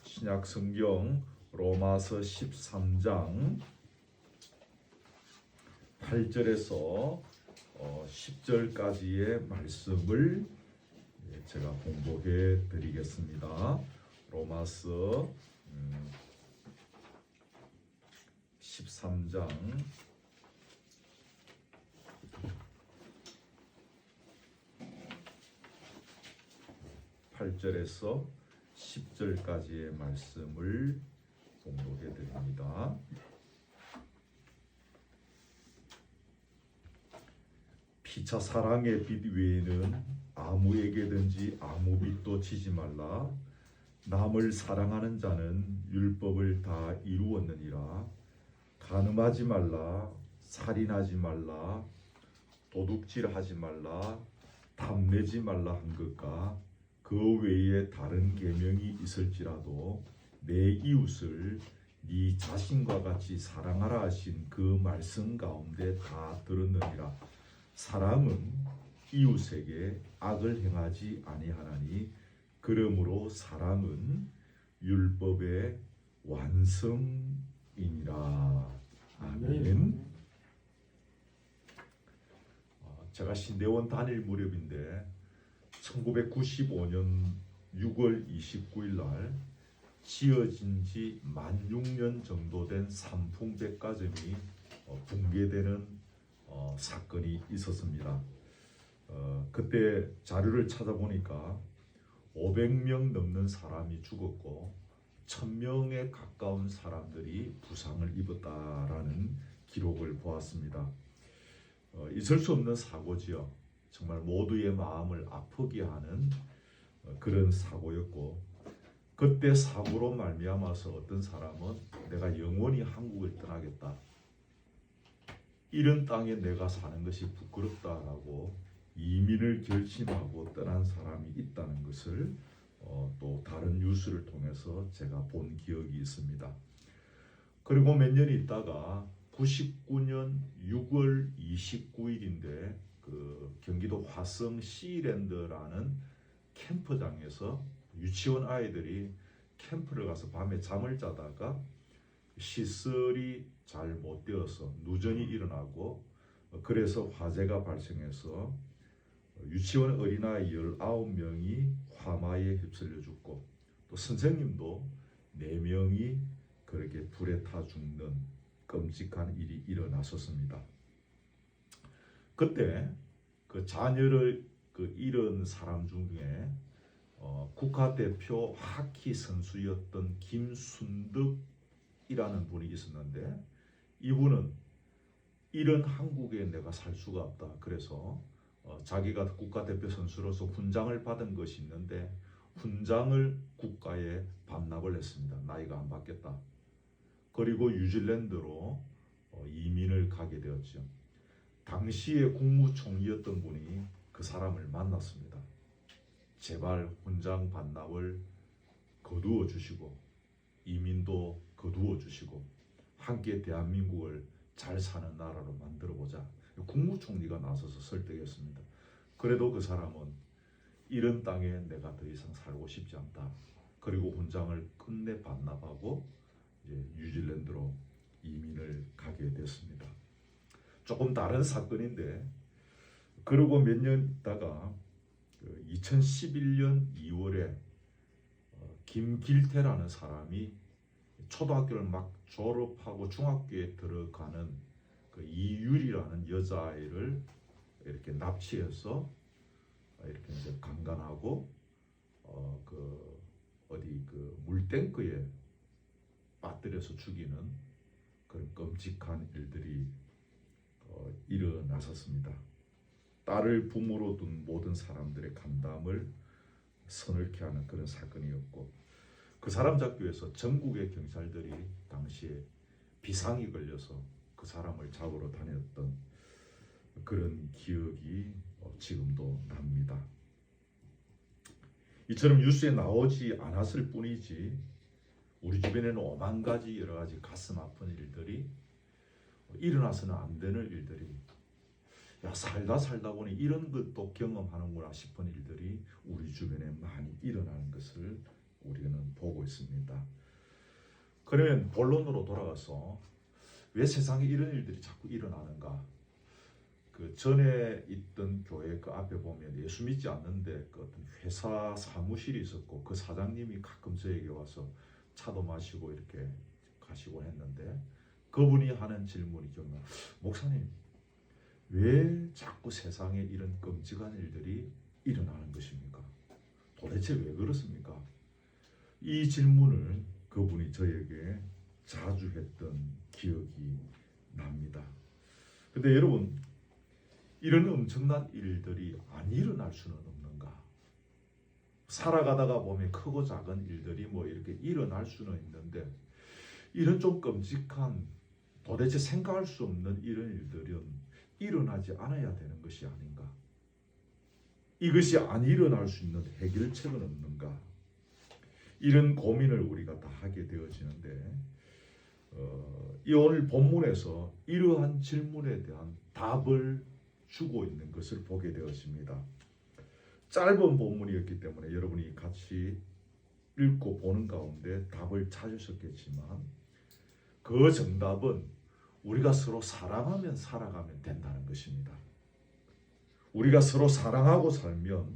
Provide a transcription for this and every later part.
신약 성경 로마서 13장 8절에서 10절까지의 말씀을 제가 공부해 드리겠습니다. 로마서 13장 8절에서 10절까지의 말씀을 공부해 드립니다. 피차 사랑의 빛 외에는 아무에게든지 아무 빛도 지지 말라. 남을 사랑하는 자는 율법을 다 이루었느니라. 간음하지 말라, 살인하지 말라, 도둑질하지 말라, 탐내지 말라 한 것과 그 외에 다른 계명이 있을지라도 내 이웃을 네 자신과 같이 사랑하라 하신 그 말씀 가운데 다 들었느니라. 사랑은 이웃에게 악을 행하지 아니하나니 그러므로 사랑은 율법의 완성이니라. 아멘. 제가 신대원 다닐 무렵인데 1995년 6월 29일 날 지어진 지 16,000년 정도 된 삼풍백화점이 붕괴되는 사건이 있었습니다. 그때 자료를 찾아보니까 500명 넘는 사람이 죽었고 1000명에 가까운 사람들이 부상을 입었다라는 기록을 보았습니다. 있을 수 없는 사고지요. 정말 모두의 마음을 아프게 하는 그런 사고였고, 그때 사고로 말미암아서 어떤 사람은 내가 영원히 한국을 떠나겠다, 이런 땅에 내가 사는 것이 부끄럽다라고 이민을 결심하고 떠난 사람이 있다는 것을 또 다른 뉴스를 통해서 제가 본 기억이 있습니다. 그리고 몇 년 있다가 99년 6월 29일인데 그 경기도 화성 시랜드라는 캠프장에서 유치원 아이들이 캠프를 가서 밤에 잠을 자다가 시설이 잘 못 되어서 누전이 일어나고, 그래서 화재가 발생해서 유치원 어린아이 19명이 화마에 휩쓸려 죽고 또 선생님도 4명이 그렇게 불에 타 죽는 끔찍한 일이 일어났었습니다. 그때 그 자녀를 잃은 사람 중에 국가대표 하키 선수였던 김순덕이라는 분이 있었는데, 이분은 이런 한국에 내가 살 수가 없다. 그래서 자기가 국가대표 선수로서 훈장을 받은 것이 있는데 훈장을 국가에 반납을 했습니다. 나이가 안 받겠다. 그리고 뉴질랜드로 이민을 가게 되었죠. 당시에 국무총리였던 분이 그 사람을 만났습니다. 제발 훈장 반납을 거두어 주시고 이민도 거두어 주시고 함께 대한민국을 잘 사는 나라로 만들어 보자. 국무총리가 나서서 설득했습니다. 그래도 그 사람은 이런 땅에 내가 더 이상 살고 싶지 않다. 그리고 훈장을 끝내 반납하고 이제 뉴질랜드로 이민을 가게 됐습니다. 조금 다른 사건인데, 그러고 몇 년 있다가 2011년 2월에 김길태라는 사람이 초등학교를 막 졸업하고 중학교에 들어가는 그 이유리라는 여자아이를 이렇게 납치해서 이렇게 이제 강간하고 그 물탱크에 빠뜨려서 죽이는 그런 끔찍한 일들이 일어났었습니다. 딸을 부모로 둔 모든 사람들의 감담을 서늘케 하는 그런 사건이었고, 그 사람 잡기 위해서 전국의 경찰들이 당시에 비상이 걸려서 그 사람을 잡으러 다녔던 그런 기억이 지금도 납니다. 이처럼 뉴스에 나오지 않았을 뿐이지 우리 주변에는 오만 가지 여러 가지 가슴 아픈 일들이 일어나서는 안 되는 일들이, 야 살다 보니 이런 것도 경험하는구나 싶은 일들이 우리 주변에 많이 일어나는 것을 우리는 보고 되고 있습니다. 그러면 본론으로 돌아가서 왜 세상에 이런 일들이 자꾸 일어나는가? 그 전에 있던 교회 그 앞에 보면 예수 믿지 않는데 그 어떤 회사 사무실이 있었고 그 사장님이 가끔 저에게 와서 차도 마시고 이렇게 가시곤 했는데 그분이 하는 질문이 기억나. 목사님, 왜 자꾸 세상에 이런 끔찍한 일들이 일어나는 것입니까? 도대체 왜 그렇습니까? 이 질문을 그분이 저에게 자주 했던 기억이 납니다. 근데 여러분, 이런 엄청난 일들이 안 일어날 수는 없는가? 살아가다가 보면 크고 작은 일들이 뭐 이렇게 일어날 수는 있는데 이런 좀 끔찍한 도대체 생각할 수 없는 이런 일들은 일어나지 않아야 되는 것이 아닌가? 이것이 안 일어날 수 있는 해결책은 없는가? 이런 고민을 우리가 다 하게 되어지는데 이 오늘 본문에서 이러한 질문에 대한 답을 주고 있는 것을 보게 되었습니다. 짧은 본문이었기 때문에 여러분이 같이 읽고 보는 가운데 답을 찾으셨겠지만 그 정답은 우리가 서로 사랑하면 살아가면 된다는 것입니다. 우리가 서로 사랑하고 살면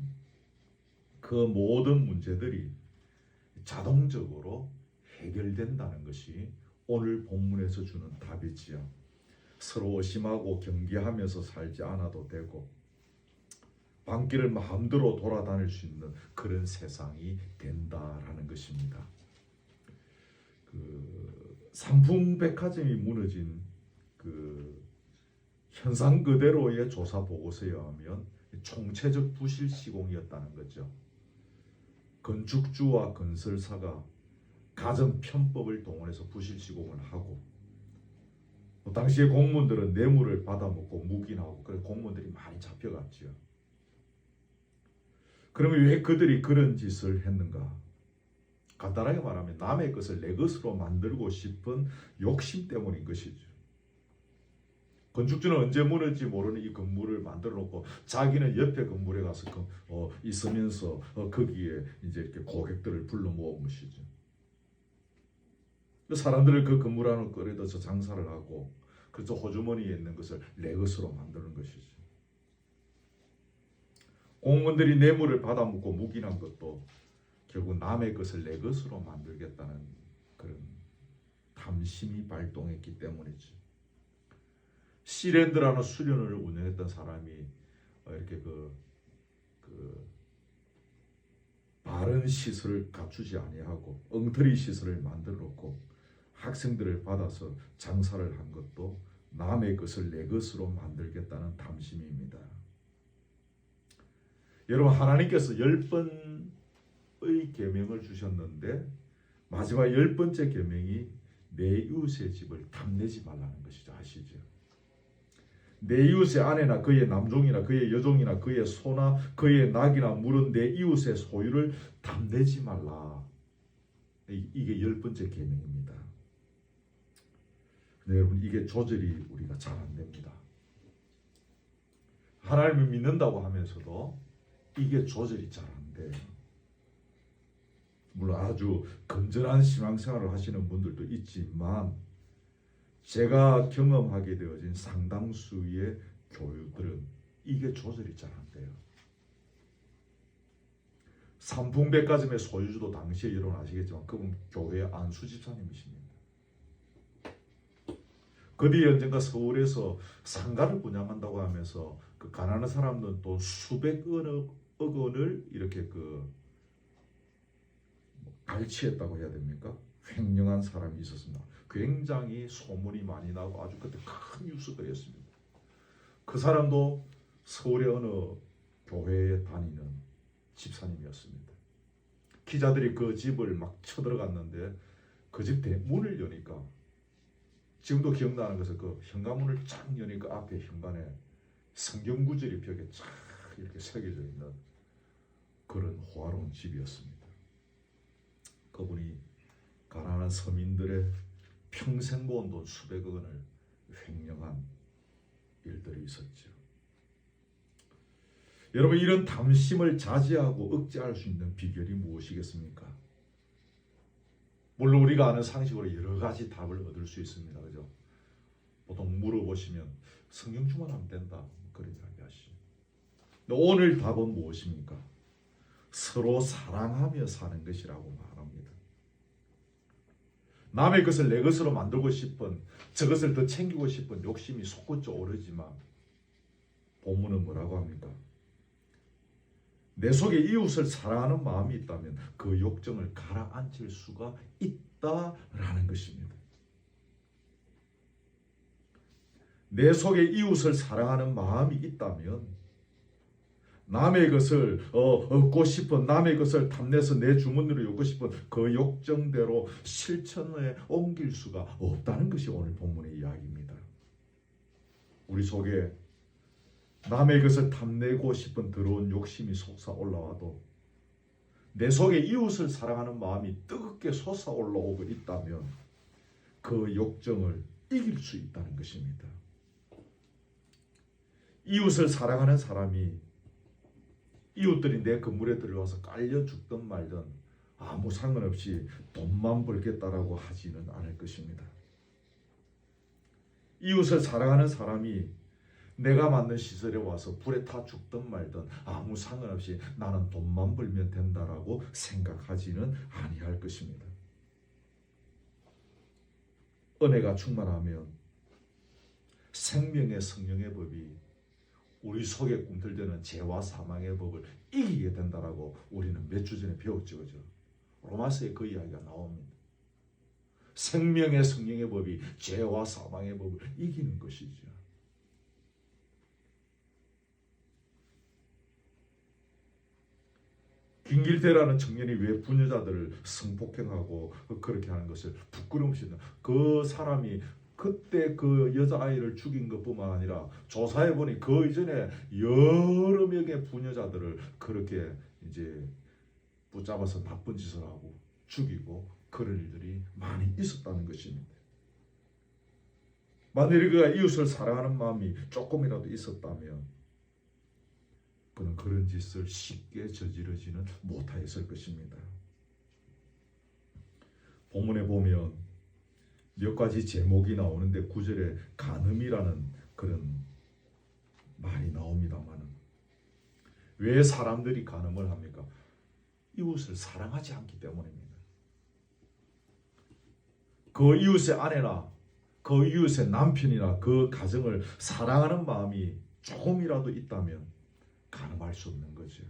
그 모든 문제들이 자동적으로 해결된다는 것이 오늘 본문에서 주는 답이지요. 서로 의심하고 경계하면서 살지 않아도 되고 밤길을 마음대로 돌아다닐 수 있는 그런 세상이 된다라는 것입니다. 그 삼풍백화점이 무너진 그 현상 그대로의 조사 보고서에 의하면 총체적 부실 시공이었다는 거죠. 건축주와 건설사가 가정 편법을 동원해서 부실 시공을 하고 당시에 공무원들은 뇌물을 받아먹고 묵인하고 그래서 공무원들이 많이 잡혀갔지요. 그러면 왜 그들이 그런 짓을 했는가? 간단하게 말하면 남의 것을 내 것으로 만들고 싶은 욕심 때문인 것이죠. 건축주는 언제 무너질지 모르는 이 건물을 만들어 놓고 자기는 옆에 건물에 가서 있으면서 거기에 이제 이렇게 고객들을 불러 모은 것이죠. 사람들을 그 건물 안으로 끌어들여서 장사를 하고 그래서 호주머니에 있는 것을 내 것으로 만드는 것이죠. 공무원들이 뇌물을 받아먹고 묵인한 것도 결국 남의 것을 내 것으로 만들겠다는 그런 탐심이 발동했기 때문이죠. 시랜드라는 수련을 운영했던 사람이 이렇게 바른 시설을 갖추지 아니하고 엉터리 시설을 만들어 놓고 학생들을 받아서 장사를 한 것도 남의 것을 내 것으로 만들겠다는 탐심입니다. 여러분, 하나님께서 10번의 계명을 주셨는데 마지막 10번째 계명이 내 이웃의 집을 탐내지 말라는 것이죠. 아시죠? 내 이웃의 아내나 그의 남종이나 그의 여종이나 그의 소나 그의 낙이나 물은 내 이웃의 소유를 탐내지 말라. 이게 10번째 계명입니다. 근데 여러분, 이게 조절이 우리가 잘 안 됩니다. 하나님을 믿는다고 하면서도 이게 조절이 잘 안 돼요. 물론 아주 건전한 신앙생활을 하시는 분들도 있지만 제가 경험하게 되어진 상당수의 교회들은 이게 조절이 잘 안 돼요. 삼풍백화점의 소유주도 당시에 여러분 아시겠지만 그분 교회 안수 집사님이십니다. 그 뒤에 언젠가 서울에서 상가를 분양한다고 하면서 그 가난한 사람들은 또 수백억 원을 이렇게 갈취했다고 해야 됩니까? 횡령한 사람이 있었습니다. 굉장히 소문이 많이 나고 아주 그때 큰 뉴스거리였습니다. 그 사람도 서울의 어느 교회에 다니는 집사님이었습니다. 기자들이 그 집을 막 쳐들어갔는데 그 집 대문을 여니까 지금도 기억나는 것은 그 현관문을 쫙 여니까 앞에 현관에 성경 구절이 벽에 쫙 이렇게 새겨져 있는 그런 호화로운 집이었습니다. 그분이 가난한 서민들의 평생 모은 돈 수백억 원을 횡령한 일들이 있었죠. 여러분, 이런 탐심을 자제하고 억제할 수 있는 비결이 무엇이겠습니까? 물론 우리가 아는 상식으로 여러 가지 답을 얻을 수 있습니다. 그죠? 보통 물어보시면 성경주만 하면 된다. 그런 이야기 하시죠. 오늘 답은 무엇입니까? 서로 사랑하며 사는 것이라고 말합니다. 남의 것을 내 것으로 만들고 싶은, 저것을 더 챙기고 싶은 욕심이 솟구쳐 오르지만 본문은 뭐라고 합니까? 내 속에 이웃을 사랑하는 마음이 있다면 그 욕정을 가라앉힐 수가 있다라는 것입니다. 내 속에 이웃을 사랑하는 마음이 있다면 남의 것을 얻고 싶은, 남의 것을 탐내서 내 주머니로 엮고 싶은 그 욕정대로 실천에 옮길 수가 없다는 것이 오늘 본문의 이야기입니다. 우리 속에 남의 것을 탐내고 싶은 더러운 욕심이 솟아올라와도 내 속에 이웃을 사랑하는 마음이 뜨겁게 솟아올라오고 있다면 그 욕정을 이길 수 있다는 것입니다. 이웃을 사랑하는 사람이 이웃들이 내 건물에 들어와서 깔려 죽든 말든 아무 상관없이 돈만 벌겠다라고 하지는 않을 것입니다. 이웃을 사랑하는 사람이 내가 만든 시설에 와서 불에 타 죽든 말든 아무 상관없이 나는 돈만 벌면 된다라고 생각하지는 아니할 것입니다. 은혜가 충만하면 생명의 성령의 법이 우리 속에 꿈틀대는 죄와 사망의 법을 이기게 된다라고 우리는 몇 주 전에 배웠죠. 그죠? 로마서에 그 이야기가 나옵니다. 생명의 성령의 법이 죄와 사망의 법을 이기는 것이죠. 김길태라는 청년이 왜 부녀자들을 성폭행하고 그렇게 하는 것을 부끄러움시 그 사람이 그때 그 여자아이를 죽인 것뿐만 아니라 조사해보니 그 이전에 여러 명의 부녀자들을 그렇게 이제 붙잡아서 나쁜 짓을 하고 죽이고 그런 일들이 많이 있었다는 것입니다. 만일 그가 이웃을 사랑하는 마음이 조금이라도 있었다면 그는 그런 짓을 쉽게 저지르지는 못하였을 것입니다. 본문에 보면 몇 가지 제목이 나오는데 9절에 간음이라는 그런 말이 나옵니다만 왜 사람들이 간음을 합니까? 이웃을 사랑하지 않기 때문입니다. 그 이웃의 아내나 그 이웃의 남편이나 그 가정을 사랑하는 마음이 조금이라도 있다면 간음할 수 없는 거죠.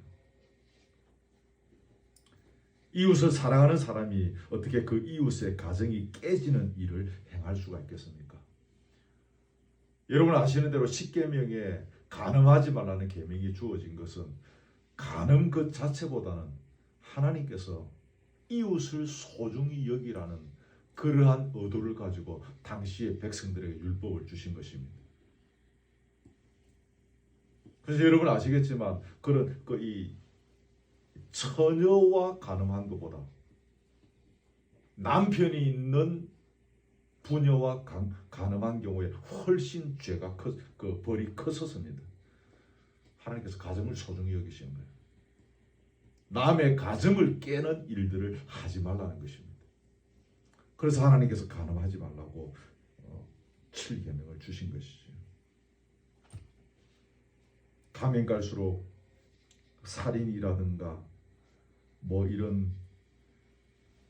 이웃을 사랑하는 사람이 어떻게 그 이웃의 가정이 깨지는 일을 행할 수가 있겠습니까? 여러분 아시는 대로 십계명에 간음하지 말라는 계명이 주어진 것은 간음 그 자체보다는 하나님께서 이웃을 소중히 여기라는 그러한 의도를 가지고 당시의 백성들에게 율법을 주신 것입니다. 그래서 여러분 아시겠지만 그런 이 처녀와 간음한 것보다 남편이 있는 부녀와 간음한 경우에 훨씬 죄가 그 벌이 컸었습니다. 하나님께서 가정을 소중히 여기시는 거예요. 남의 가정을 깨는 일들을 하지 말라는 것입니다. 그래서 하나님께서 간음하지 말라고 7계명을 주신 것이죠. 가면 갈수록 살인이라든가 뭐 이런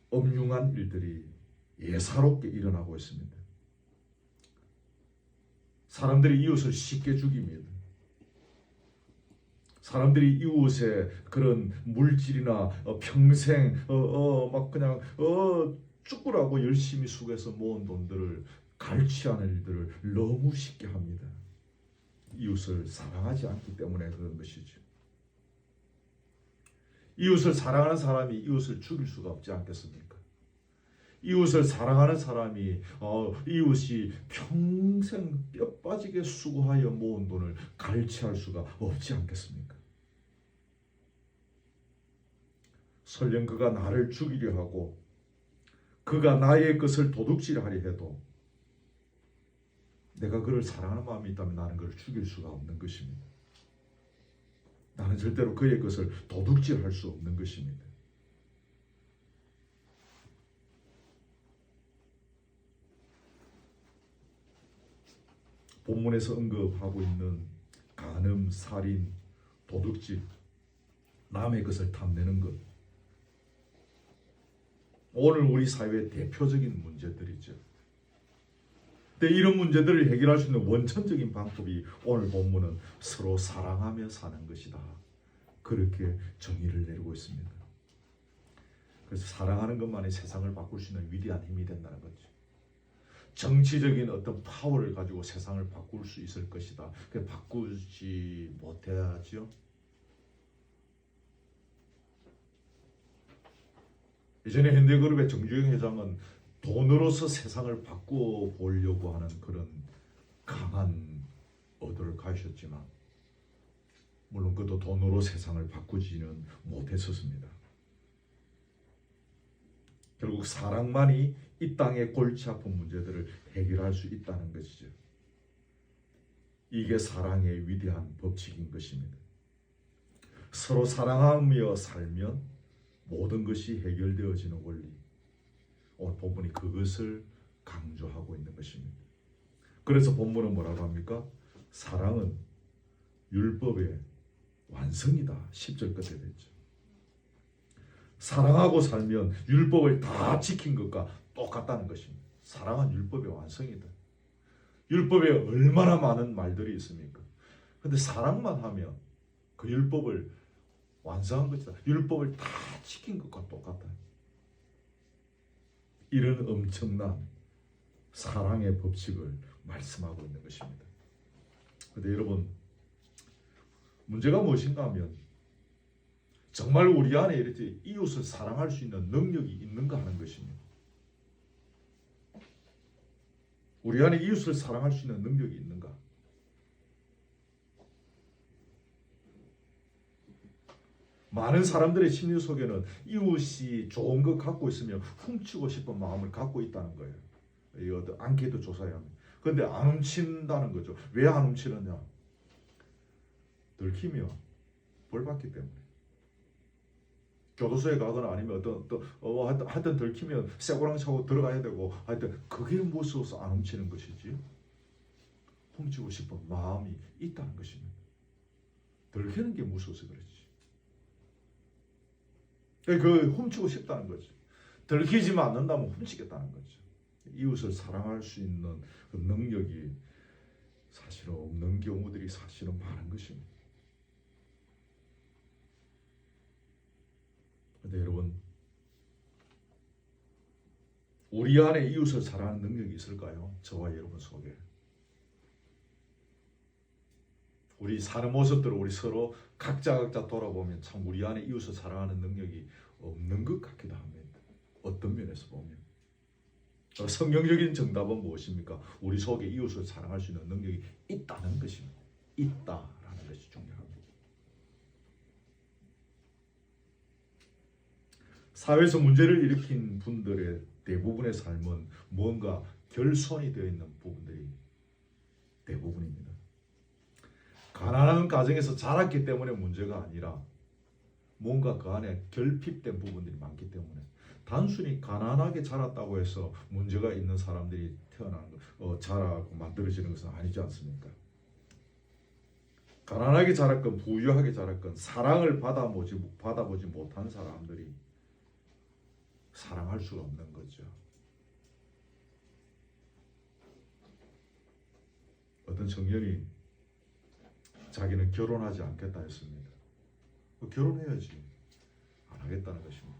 엄중한 일들이 예사롭게 일어나고 있습니다. 사람들이 이웃을 쉽게 죽입니다. 사람들이 이웃의 그런 물질이나 평생 막 그냥 죽으라고 열심히 수고해서 모은 돈들을 갈취하는 일들을 너무 쉽게 합니다. 이웃을 사랑하지 않기 때문에 그런 것이죠. 이웃을 사랑하는 사람이 이웃을 죽일 수가 없지 않겠습니까? 이웃을 사랑하는 사람이 이웃이 평생 뼈 빠지게 수고하여 모은 돈을 갈취할 수가 없지 않겠습니까? 설령 그가 나를 죽이려 하고 그가 나의 것을 도둑질하려 해도 내가 그를 사랑하는 마음이 있다면 나는 그를 죽일 수가 없는 것입니다. 나는 절대로 그의 것을 도둑질할 수 없는 것입니다. 본문에서 언급하고 있는 간음, 살인, 도둑질, 남의 것을 탐내는 것, 오늘 우리 사회의 대표적인 문제들이죠. 근데 이런 문제들을 해결할 수 있는 원천적인 방법이 오늘 본문은 서로 사랑하며 사는 것이다. 그렇게 정의를 내리고 있습니다. 그래서 사랑하는 것만이 세상을 바꿀 수 있는 위대한 힘이 된다는 거죠. 정치적인 어떤 파워를 가지고 세상을 바꿀 수 있을 것이다. 그 바꾸지 못해야죠. 예전에 현대그룹의 정주영 회장은 돈으로서 세상을 바꾸어 보려고 하는 그런 강한 의도를 가지셨지만 물론 그도 돈으로 세상을 바꾸지는 못했었습니다. 결국 사랑만이 이 땅의 골치 아픈 문제들을 해결할 수 있다는 것이죠. 이게 사랑의 위대한 법칙인 것입니다. 서로 사랑하며 살면 모든 것이 해결되어지는 원리. 오늘 본문이 그것을 강조하고 있는 것입니다. 그래서 본문은 뭐라고 합니까? 사랑은 율법의 완성이다. 10절 끝에 됐죠. 사랑하고 살면 율법을 다 지킨 것과 똑같다는 것입니다. 사랑은 율법의 완성이다. 율법에 얼마나 많은 말들이 있습니까? 근데 사랑만 하면 그 율법을 완성한 것이다. 율법을 다 지킨 것과 똑같다. 이런 엄청난 사랑의 법칙을 말씀하고 있는 것입니다. 그런데 여러분, 문제가 무엇인가 하면 정말 우리 안에 이렇게 이웃을 사랑할 수 있는 능력이 있는가 하는 것입니다. 우리 안에 이웃을 사랑할 수 있는 능력이 있는가? 많은 사람들의 심리 속에는 이웃이 좋은 것 갖고 있으면 훔치고 싶은 마음을 갖고 있다는 거예요. 이 어떤 앙케이트 조사에 하면. 그런데 안 훔친다는 거죠. 왜 안 훔치느냐? 들키면 벌 받기 때문에. 교도소에 가거나 아니면 하여튼 들키면 쇠고랑 차고 들어가야 되고 하여튼 그게 무서워서 안 훔치는 것이지. 훔치고 싶은 마음이 있다는 것입니다. 들키는 게 무서워서 그렇지. 그 훔치고 싶다는 거죠. 들키지만 않는다면 훔치겠다는 거죠. 이웃을 사랑할 수 있는 그 능력이 사실은 없는 경우들이 사실은 많은 것입니다. 그런데 여러분, 우리 안에 이웃을 사랑하는 능력이 있을까요? 저와 여러분 속에. 우리 사는 모습들을 우리 서로 각자 돌아보면 참 우리 안에 이웃을 사랑하는 능력이 없는 것 같기도 합니다. 어떤 면에서 보면. 성경적인 정답은 무엇입니까? 우리 속에 이웃을 사랑할 수 있는 능력이 있다는 것입니다. 있다라는 것이 중요합니다. 사회에서 문제를 일으킨 분들의 대부분의 삶은 뭔가 결손이 되어 있는 부분들이 대부분입니다. 가난한 가정에서 자랐기 때문에 문제가 아니라 뭔가 그 안에 결핍된 부분들이 많기 때문에 단순히 가난하게 자랐다고 해서 문제가 있는 사람들이 태어나는 자라고 만들어지는 것은 아니지 않습니까? 가난하게 자랐건 부유하게 자랐건 사랑을 받아보지 못한 사람들이 사랑할 수가 없는 거죠. 어떤 청년이 자기는 결혼하지 않겠다 했습니다. 결혼해야지. 안 하겠다는 것입니다.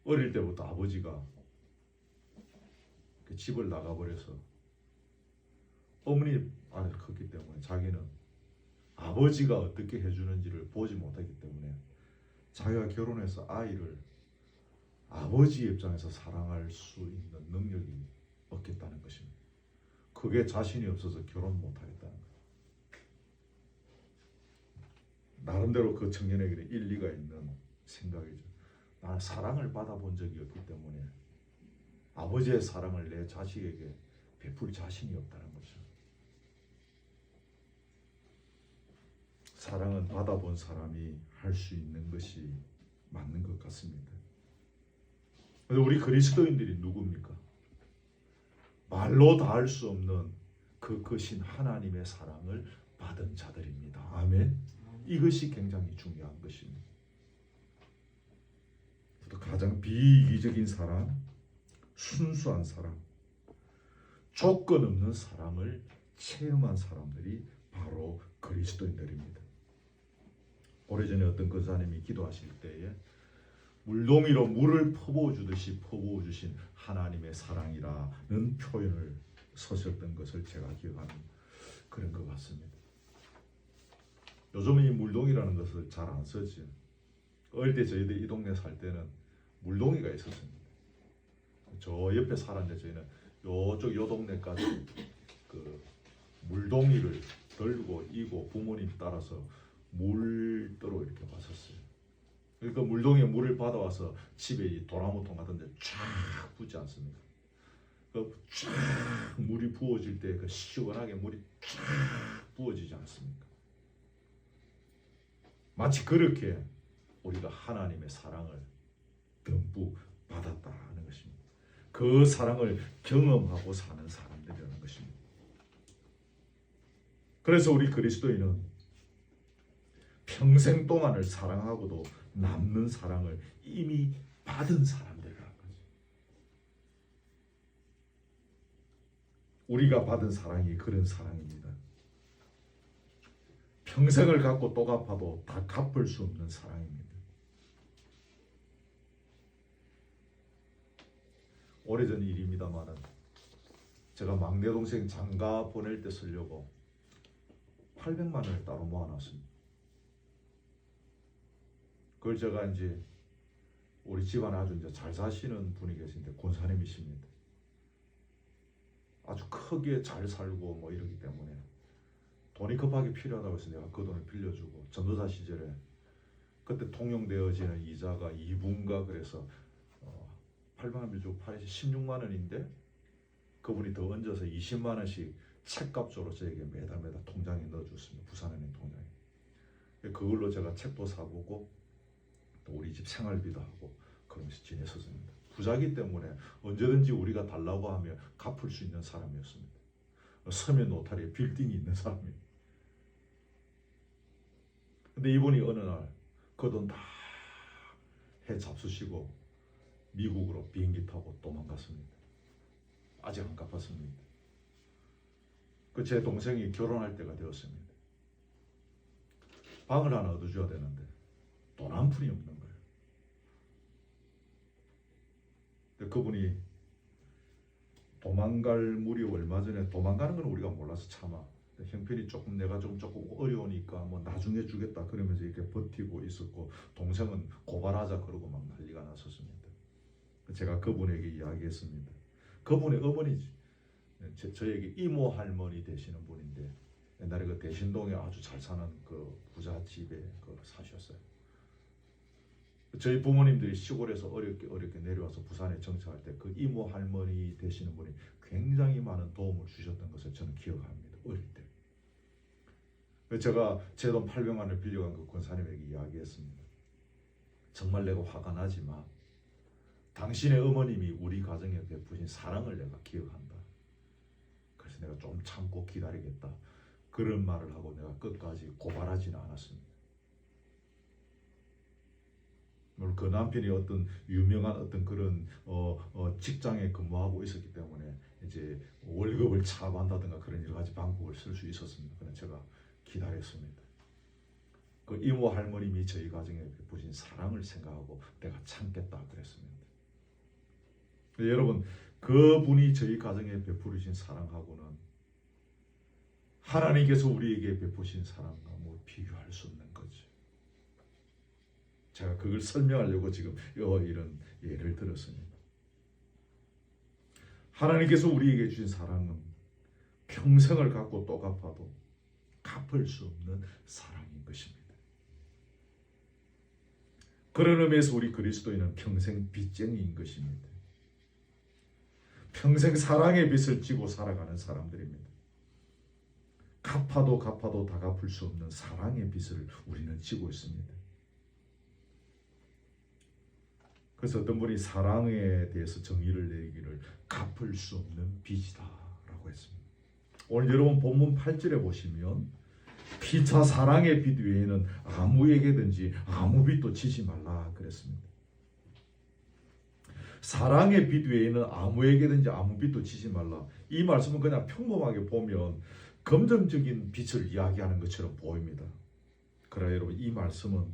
어릴 때부터 아버지가 그 집을 나가버려서 어머니 안에 컸기 때문에 자기는 아버지가 어떻게 해주는지를 보지 못하기 때문에 자기가 결혼해서 아이를 아버지 입장에서 사랑할 수 있는 능력이 없겠다는 것입니다. 그게 자신이 없어서 결혼 못하겠다는 거예요. 나름대로 그 청년에게는 일리가 있는 생각이죠. 나는 사랑을 받아본 적이 없기 때문에 아버지의 사랑을 내 자식에게 베풀 자신이 없다는 거죠. 사랑은 받아본 사람이 할 수 있는 것이 맞는 것 같습니다. 그런데 우리 그리스도인들이 누굽니까? 말로 다 할 수 없는 그 크신 하나님의 사랑을 받은 자들입니다. 아멘. 이것이 굉장히 중요한 것입니다. 또 가장 비이기적인 사랑, 순수한 사랑, 조건 없는 사랑을 체험한 사람들이 바로 그리스도인들입니다. 오래전에 어떤 권사님이 기도하실 때에 물동이로 물을 퍼부어 주듯이 퍼부어 주신 하나님의 사랑이라는 표현을 쓰셨던 것을 제가 기억하는 그런 것 같습니다. 요즘은 이 물동이라는 것을 잘 안 쓰죠. 어릴 때 저희들 이 동네 살 때는 물동이가 있었습니다. 저 옆에 살았는데 저희는 요쪽 요 동네까지 그 물동이를 들고 이고 부모님 따라서 물떠러 이렇게 왔었어요. 그러니까 물동이에 물을 받아와서 집에 이 도나무통 같은 데 쫙 붓지 않습니까? 쫙 물이 부어질 때 그 시원하게 물이 쫙 부어지지 않습니까? 마치 그렇게 우리가 하나님의 사랑을 듬뿍 받았다 하는 것입니다. 그 사랑을 경험하고 사는 사람들이라는 것입니다. 그래서 우리 그리스도인은 평생 동안을 사랑하고도 남는 사랑을 이미 받은 사람들이라는 거죠. 우리가 받은 사랑이 그런 사랑입니다. 평생을 갖고 또 갚아도 다 갚을 수 없는 사랑입니다. 오래전 일입니다만은 제가 막내 동생 장가 보낼 때 쓰려고 800만 원을 따로 모아놨습니다. 그걸 제가 이제 우리 집안에 아주 이제 잘 사시는 분이 계신데 권사님이십니다. 아주 크게 잘 살고 뭐 이러기 때문에 돈이 급하게 필요하다고 해서 내가 그 돈을 빌려주고 전도사 시절에 그때 통용되어지는 이자가 2분가 그래서 8만 원 빌려주고 16만 원인데 그분이 더 얹어서 20만 원씩 책값으로 저에게 매달 통장에 넣어줬습니다. 부산은행 통장에. 그걸로 제가 책도 사보고 또 우리 집 생활비도 하고 그러면서 지냈었습니다. 부자기 때문에 언제든지 우리가 달라고 하면 갚을 수 있는 사람이었습니다. 서면 노타리에 빌딩이 있는 사람이에요. 근데 이분이 어느 날 그 돈 다 해 잡수시고 미국으로 비행기 타고 도망갔습니다. 아직 안 갚았습니다. 그 제 동생이 결혼할 때가 되었습니다. 방을 하나 얻어줘야 되는데 돈 한 푼이 없는 거예요. 근데 그분이 도망갈 무렵 얼마 전에 도망가는 건 우리가 몰라서 참아. 형편이 조금 내가 조금 어려우니까 뭐 나중에 주겠다 그러면서 이렇게 버티고 있었고 동생은 고발하자 그러고 막 난리가 났었습니다. 제가 그분에게 이야기했습니다. 그분의 어머니 저에게 이모 할머니 되시는 분인데 옛날에 그 대신동에 아주 잘 사는 그 부자 집에 그 사셨어요. 저희 부모님들이 시골에서 어렵게 내려와서 부산에 정착할 때 그 이모 할머니 되시는 분이 굉장히 많은 도움을 주셨던 것을 저는 기억합니다. 어릴 때. 제가 제 돈 800만 원을 빌려간 그 권사님에게 이야기했습니다. 정말 내가 화가 나지만 당신의 어머님이 우리 가정에 베푸신 사랑을 내가 기억한다. 그래서 내가 좀 참고 기다리겠다. 그런 말을 하고 내가 끝까지 고발하지는 않았습니다. 물론 그 남편이 어떤 유명한 어떤 그런 직장에 근무하고 있었기 때문에 이제 월급을 차압한다든가 그런 여러 가지 방법을 쓸 수 있었습니다. 그래서 제가 기다렸습니다. 그 이모 할머님이 저희 가정에 베푸신 사랑을 생각하고 내가 참겠다 그랬습니다. 여러분 그분이 저희 가정에 베푸신 사랑하고는 하나님께서 우리에게 베푸신 사랑과 뭐 비교할 수 없는 거죠. 제가 그걸 설명하려고 지금 이런 예를 들었습니다. 하나님께서 우리에게 주신 사랑은 평생을 갖고 또 갚아도 갚을 수 없는 사랑인 것입니다. 그런 의미에서 우리 그리스도인은 평생 빚쟁이인 것입니다. 평생 사랑의 빚을 지고 살아가는 사람들입니다. 갚아도 다 갚을 수 없는 사랑의 빚을 우리는 지고 있습니다. 그래서 어떤 분이 사랑에 대해서 정의를 내리기를 갚을 수 없는 빚이다 라고 했습니다. 오늘 여러분 본문 8절에 보시면 피차 사랑의 빛 외에는 아무에게든지 아무 빛도 지지 말라 그랬습니다. 사랑의 빛 외에는 아무에게든지 아무 빛도 지지 말라. 이 말씀은 그냥 평범하게 보면 긍정적인 빛을 이야기하는 것처럼 보입니다. 그러나 여러분, 이 말씀은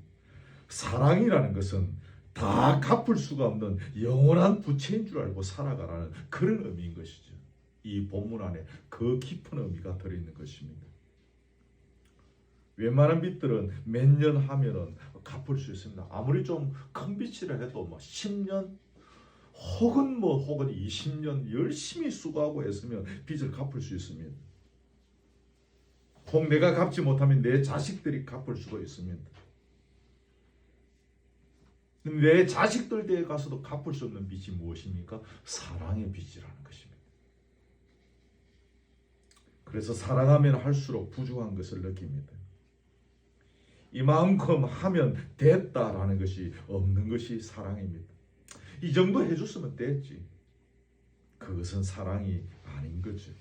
사랑이라는 것은 다 갚을 수가 없는 영원한 부채인 줄 알고 살아가라는 그런 의미인 것이죠. 이 본문 안에 그 깊은 의미가 들어있는 것입니다. 웬만한 빚들은 몇 년 하면은 갚을 수 있습니다. 아무리 좀 큰 빚이라 해도 10년 혹은 20년 열심히 수고하고 했으면 빚을 갚을 수 있습니다. 혹 내가 갚지 못하면 내 자식들이 갚을 수가 있습니다. 내 자식들에게 가서도 갚을 수 없는 빚이 무엇입니까? 사랑의 빚이라는 것입니다. 그래서 사랑하면 할수록 부족한 것을 느낍니다. 이만큼 하면 됐다라는 것이 없는 것이 사랑입니다. 이 정도 해줬으면 됐지. 그것은 사랑이 아닌 거죠.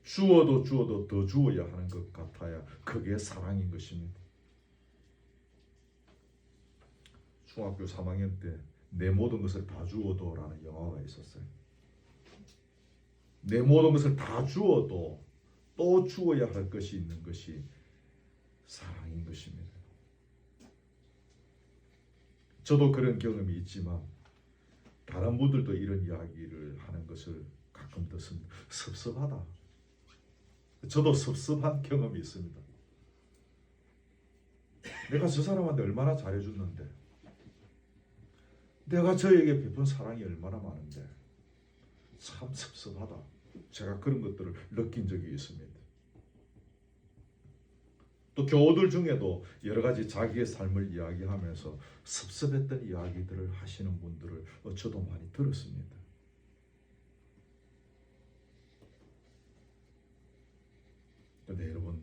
주어도 더 주어야 하는 것 같아야 그게 사랑인 것입니다. 중학교 3학년 때 내 모든 것을 다 주어도 라는 영화가 있었어요. 내 모든 것을 다 주어도 또 주어야 할 것이 있는 것이 사랑인 것입니다. 저도 그런 경험이 있지만 다른 분들도 이런 이야기를 하는 것을 가끔 듣습니다. 섭섭하다. 저도 섭섭한 경험이 있습니다. 내가 저 사람한테 얼마나 잘해줬는데, 내가 저에게 베푼 사랑이 얼마나 많은데 참 섭섭하다. 제가 그런 것들을 느낀 적이 있습니다. 또 교우들 중에도 여러 가지 자기의 삶을 이야기하면서 섭섭했던 이야기들을 하시는 분들을 저도 많이 들었습니다. 그런데 여러분,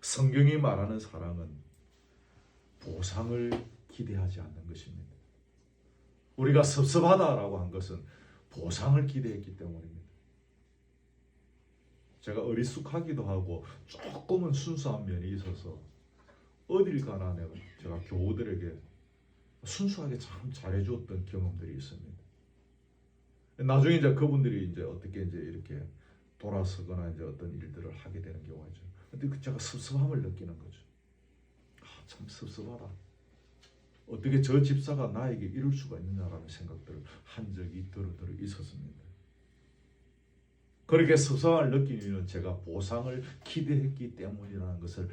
성경이 말하는 사랑은 보상을 기대하지 않는 것입니다. 우리가 섭섭하다라고 한 것은 보상을 기대했기 때문입니다. 제가 어리숙하기도 하고 조금은 순수한 면이 있어서 어딜 가나 제가 교우들에게 순수하게 참 잘해줬던 경험들이 있습니다. 나중에 이제 그분들이 어떻게 이렇게 돌아서거나 어떤 일들을 하게 되는 경우가 있죠. 근데 제가 섭섭함을 느끼는 거죠. 참 섭섭하다. 어떻게 저 집사가 나에게 이럴 수가 있느냐라는 생각들을 한 적이 들어 있었습니다. 그렇게 섭섭함을 느낀 이유는 제가 보상을 기대했기 때문이라는 것을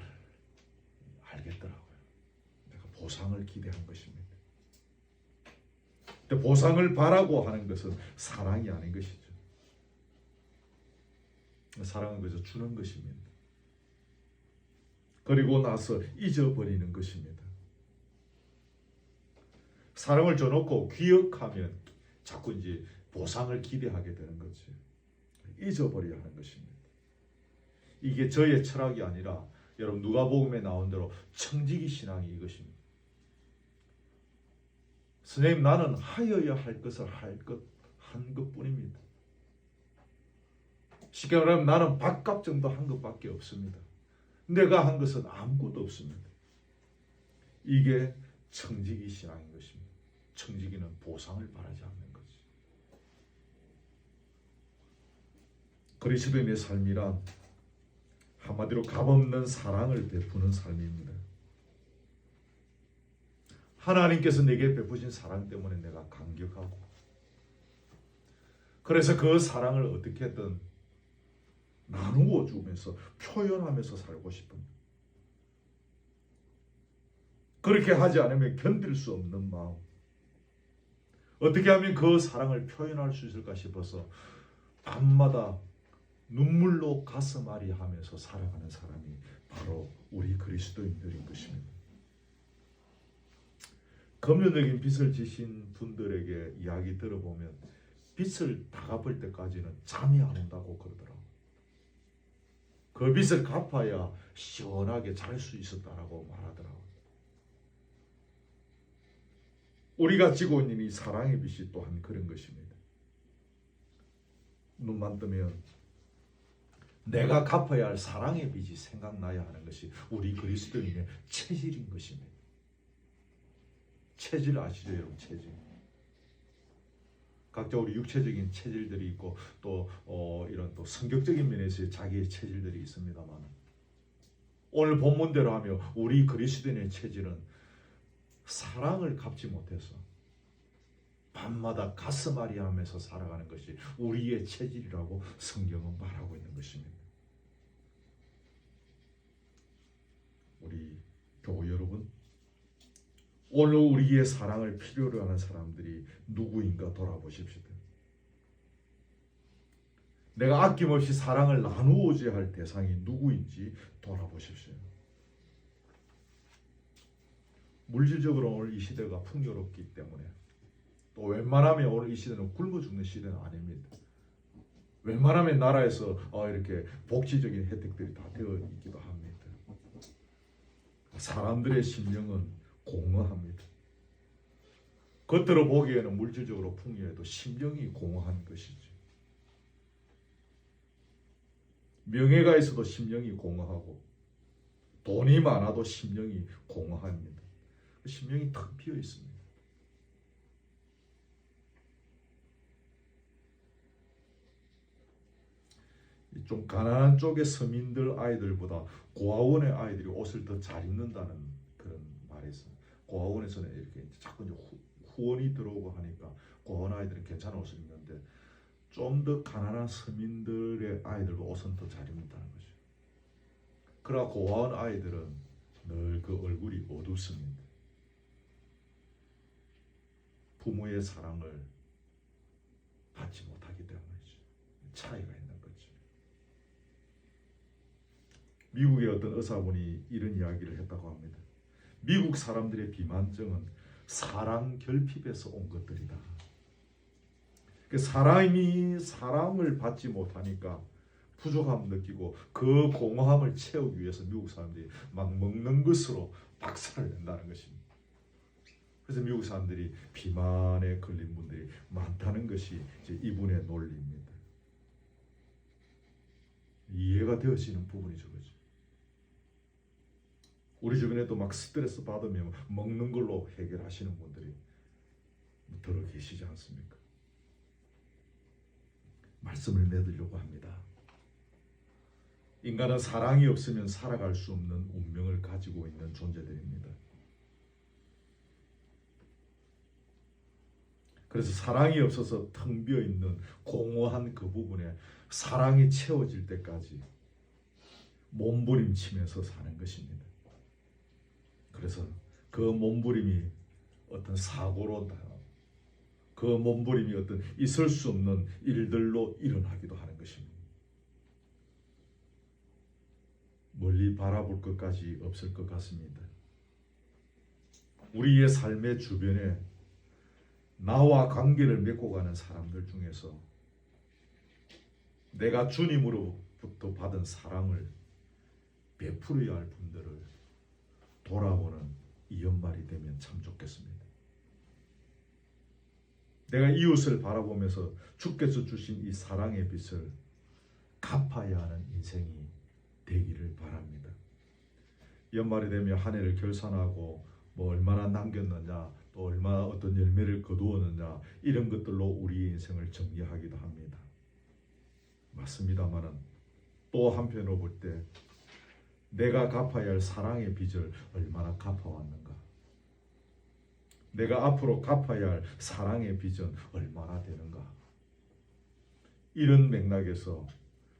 알겠더라고요. 내가 보상을 기대한 것입니다. 근데 보상을 바라고 하는 것은 사랑이 아닌 것이죠. 사랑은 그저 주는 것입니다. 그리고 나서 잊어버리는 것입니다. 사랑을 줘놓고 기억하면 자꾸 보상을 기대하게 되는 거지. 잊어버려야 하는 것입니다. 이게 저의 철학이 아니라 여러분 누가복음에 나온 대로 청지기 신앙이 이것입니다. 선생님, 나는 하여야 할 것을 한 것뿐입니다. 쉽게 말하면 나는 밥값 정도 한 것밖에 없습니다. 내가 한 것은 아무것도 없습니다. 이게 청지기 신앙인 것입니다. 청지기는 보상을 바라지 않는 거지. 그리스도인의 삶이란 한마디로 값없는 사랑을 베푸는 삶입니다. 하나님께서 내게 베푸신 사랑 때문에 내가 감격하고, 그래서 그 사랑을 어떻게든 나누어 주면서 표현하면서 살고 싶습니다. 그렇게 하지 않으면 견딜 수 없는 마음, 어떻게 하면 그 사랑을 표현할 수 있을까 싶어서 밤마다 눈물로 가슴앓이 하면서 살아가는 사람이 바로 우리 그리스도인들인 것입니다. 금전적인 빚을 지신 분들에게 이야기 들어보면 빚을 다 갚을 때까지는 잠이 안 온다고 그러더라고요. 그 빚을 갚아야 시원하게 잘 수 있었다라고 말하더라고요. 우리가 지고 있는 이 사랑의 빚이 또한 그런 것입니다. 눈만 뜨면 내가 갚아야 할 사랑의 빚이 생각나야 하는 것이 우리 그리스도인의 체질인 것입니다. 체질 아시죠, 여러분? 체질. 각자 우리 육체적인 체질들이 있고 또 이런 또 성격적인 면에서 자기의 체질들이 있습니다만, 오늘 본문대로 하며 우리 그리스도인의 체질은 사랑을 갚지 못해서 밤마다 가슴앓이하면서 살아가는 것이 우리의 체질이라고 성경은 말하고 있는 것입니다. 우리 교우 여러분, 오늘 우리의 사랑을 필요로 하는 사람들이 누구인가 돌아보십시오. 내가 아낌없이 사랑을 나누어줘야 할 대상이 누구인지 돌아보십시오. 물질적으로 오늘 이 시대가 풍요롭기 때문에, 또 웬만하면 오늘 이 시대는 굶어 죽는 시대는 아닙니다. 웬만하면 나라에서 이렇게 복지적인 혜택들이 다 되어 있기도 합니다. 사람들의 심령은 공허합니다. 겉으로 보기에는 물질적으로 풍요해도 심령이 공허한 것이죠. 명예가 있어도 심령이 공허하고, 돈이 많아도 심령이 공허합니다. 심령이 텅 비어 있습니다. 좀 가난한 쪽의 서민들 아이들보다 고아원의 아이들이 옷을 더 잘 입는다는 그런 말이 있어요. 고아원에서는 이렇게 자꾸 이제 후원이 들어오고 하니까 고아원 아이들은 괜찮은 옷을 입는데, 좀 더 가난한 서민들의 아이들도 옷은 더 잘 입는다는 거죠. 그러나 고아원 아이들은 늘 그 얼굴이 어둡습니다. 부모의 사랑을 받지 못하기 때문이죠. 차이가 있는 거죠. 미국의 어떤 의사분이 이런 이야기를 했다고 합니다. 미국 사람들의 비만증은 사랑 결핍에서 온 것들이다. 사람이 사랑을 받지 못하니까 부족함을 느끼고 그 공허함을 채우기 위해서 미국 사람들이 막 먹는 것으로 박살을 낸다는 것입니다. 그래서 미국 사람들이 비만에 걸린 분들이 많다는 것이 이제 이분의 논리입니다. 이해가 되어지는 부분이죠, 그죠? 우리 주변에도 막 스트레스 받으면 먹는 걸로 해결하시는 분들이 들어 계시지 않습니까? 말씀을 맺으려고 합니다. 인간은 사랑이 없으면 살아갈 수 없는 운명을 가지고 있는 존재들입니다. 그래서 사랑이 없어서 텅 비어 있는 공허한 그 부분에 사랑이 채워질 때까지 몸부림치면서 사는 것입니다. 그래서 그 몸부림이 어떤 사고로, 그 몸부림이 어떤 있을 수 없는 일들로 일어나기도 하는 것입니다. 멀리 바라볼 것까지 없을 것 같습니다. 우리의 삶의 주변에 나와 관계를 맺고 가는 사람들 중에서 내가 주님으로부터 받은 사랑을 베풀어야 할 분들을 돌아보는 이 연말이 되면 참 좋겠습니다. 내가 이웃을 바라보면서 주께서 주신 이 사랑의 빛을 갚아야 하는 인생이 되기를 바랍니다. 연말이 되면 한 해를 결산하고 뭐 얼마나 남겼느냐, 또 얼마나 어떤 열매를 거두었느냐, 이런 것들로 우리의 인생을 정리하기도 합니다. 맞습니다만은 또 한편으로 볼 때 내가 갚아야 할 사랑의 빚을 얼마나 갚아왔는가, 내가 앞으로 갚아야 할 사랑의 빚은 얼마나 되는가, 이런 맥락에서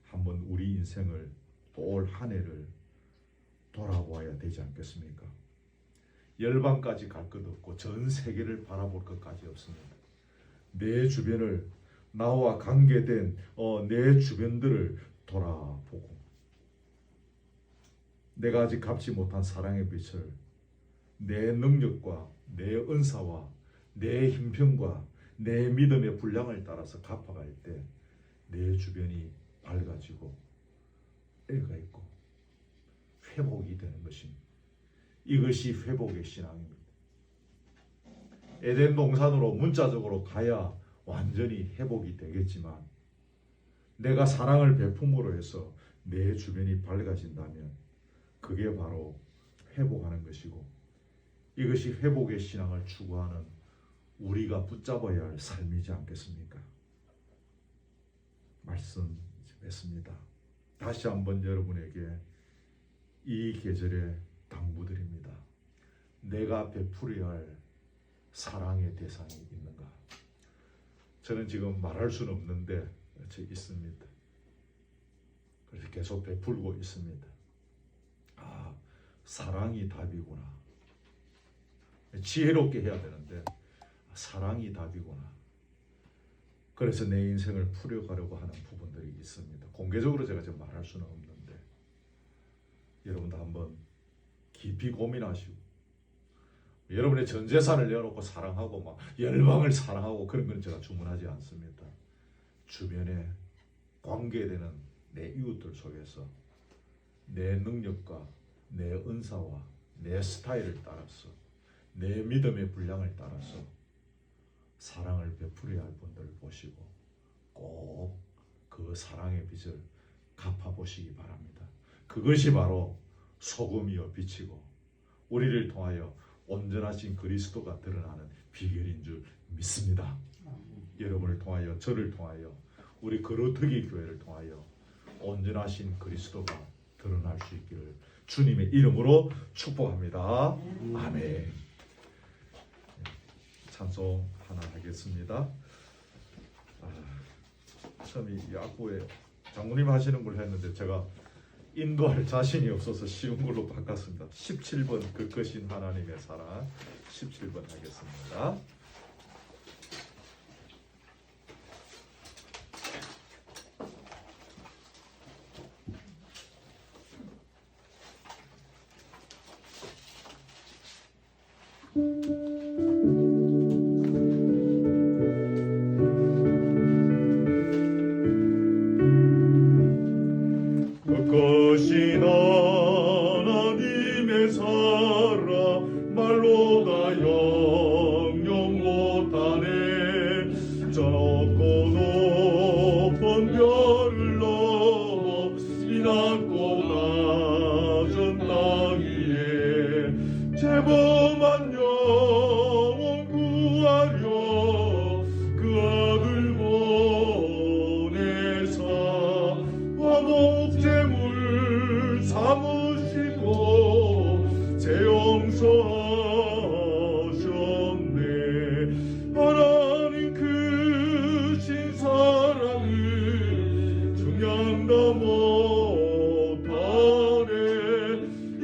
한번 우리 인생을 올 한 해를 돌아보아야 되지 않겠습니까? 열방까지 갈 것 없고 전 세계를 바라볼 것까지 없습니다. 내 주변을, 나와 관계된 내 주변들을 돌아보고 내가 아직 갚지 못한 사랑의 빛을 내 능력과 내 은사와 내 힘평과 내 믿음의 분량을 따라서 갚아갈 때 내 주변이 밝아지고 애가 있고 회복이 되는 것입니다. 이것이 회복의 신앙입니다. 에덴 동산으로 문자적으로 가야 완전히 회복이 되겠지만 내가 사랑을 베품으로 해서 내 주변이 밝아진다면 그게 바로 회복하는 것이고, 이것이 회복의 신앙을 추구하는 우리가 붙잡아야 할 삶이지 않겠습니까? 말씀 맺습니다. 다시 한번 여러분에게 이 계절에 당부드립니다. 내가 베풀어야 할 사랑의 대상이 있는가? 저는 지금 말할 수는 없는데 있습니다. 그래서 계속 베풀고 있습니다. 사랑이 답이구나. 지혜롭게 해야 되는데 사랑이 답이구나. 그래서 내 인생을 풀어가려고 하는 부분들이 있습니다. 공개적으로 제가 지금 말할 수는 없는데 여러분도 한번 깊이 고민하시고, 여러분의 전 재산을 내어놓고 사랑하고 막 열방을 사랑하고 그런 건 제가 주문하지 않습니다. 주변에 관계되는 내 이웃들 속에서 내 능력과 내 은사와 내 스타일을 따라서 내 믿음의 분량을 따라서 사랑을 베풀어야 할 분들을 보시고 꼭 그 사랑의 빚을 갚아보시기 바랍니다. 그것이 바로 소금이요 빛이고 우리를 통하여 온전하신 그리스도가 드러나는 비결인 줄 믿습니다. 여러분을 통하여, 저를 통하여, 우리 거루터기 교회를 통하여 온전하신 그리스도가 드러날 수 있기를 주님의 이름으로 축복합니다. 아멘. 찬송 하나 하겠습니다. 처음에 이 악보에 장모님 하시는 걸 했는데 제가 인도할 자신이 없어서 쉬운 걸로 바꿨습니다. 17번 그 크신 하나님의 사랑 17번 하겠습니다. 그것이 하나님의 사랑 말로 다 영영 못하네. 저 높고 높은 별을 넘어 이 낮고 낮은 땅 위에 죄범한 영혼 구하려 그 아들 보내사 화목제물 삼으시고 제 용서하셨네. 하나님 크신 사랑을 중량다 못하네.